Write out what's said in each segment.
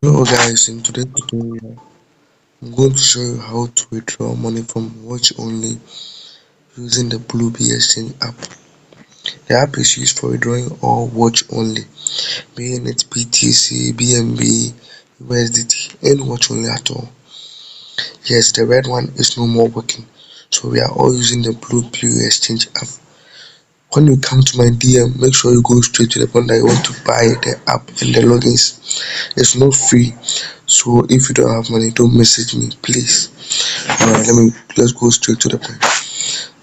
Hello guys, in today's tutorial I'm going to show you how to withdraw money from Watch Only using the Bluebee Exchange app. The app is used for withdrawing all Watch Only, being it BTC, BNB, USDT, any Watch Only at all. Yes, the red one is no more working, so we are all using the Bluebee Exchange app. When you come to my DM, make sure you go straight to the point that you want to buy the app and the logins. It's not free, so if you don't have money, don't message me, please. Alright, let's go straight to the point.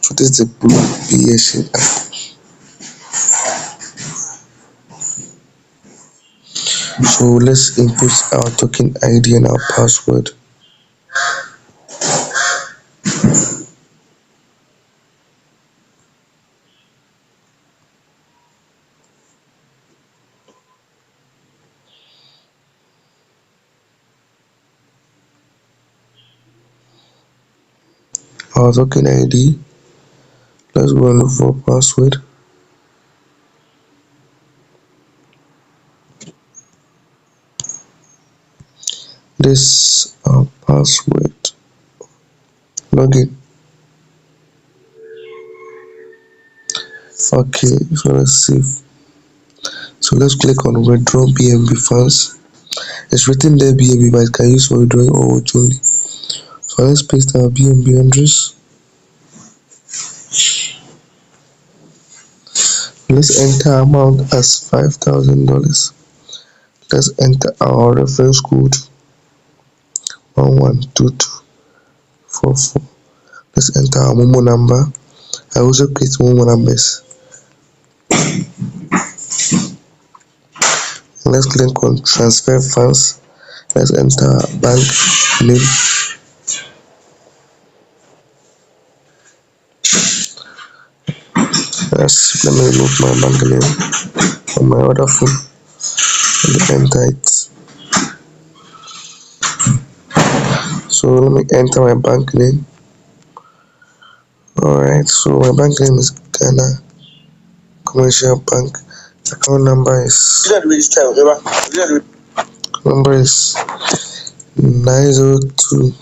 So this is the Bluebee Exchange app. So let's input our token ID and our password. Our token ID. Let's go and look for password. This our password. Login. Okay, so let's save. So let's click on withdraw BNB funds. It's written there BNB, but it can use for withdrawing or Watch Only. So let's paste our BNB address. Let's enter amount as $5,000. Let's enter our reference code 112244. Let's enter our Momo number. I also create Momo numbers. Let's click on transfer funds. Let's enter our bank name. Let me load my bank name on my other phone and enter it. So let me enter my bank name. Alright, so my bank name is Ghana Commercial Bank. Account number is 902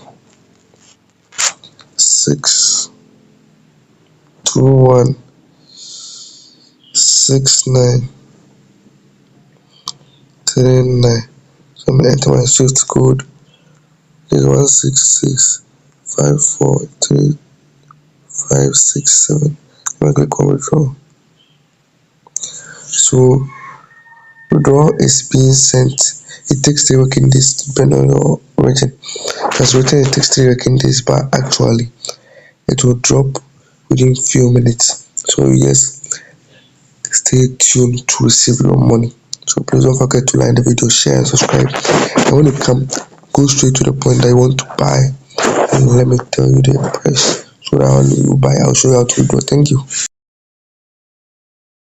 621 6939. So I'm gonna enter my SWIFT code is 166543567. I'm gonna click on withdraw. So withdrawal is being sent. It takes 3 working days depending on your region. That's written it takes 3 working days, but actually it will drop within few minutes. So yes, stay tuned to receive your money. So please don't forget to like the video, share and subscribe. And when you come, go straight to the point that you want to buy and let me tell you the price so that only you buy. I'll show you how to withdraw. Thank you.